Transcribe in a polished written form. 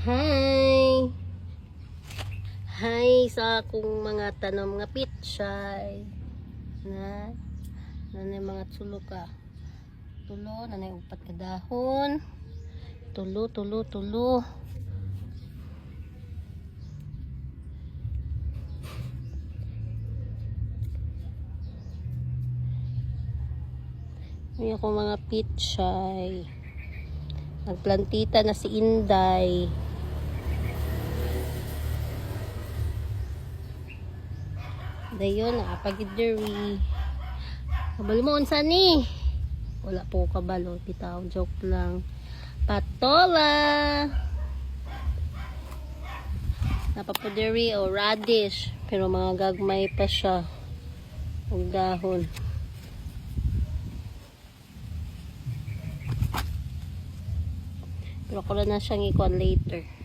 Hi! Hi sa akong mga tanom nga pitsay. Nanay mga tulo ka. Tulo, nanay upat ka dahon. Tulo. May ako mga pitsay. Nagplantita na si Inday. Dayon, nakapagidiri. Kabalo mo, unsa ni? Wala po kabalo. Bitaw, joke lang. Patola! Napapudiri o radish. Pero mga gagmay pa siya. Huwag dahon. Pero ko na siyang ikuan later.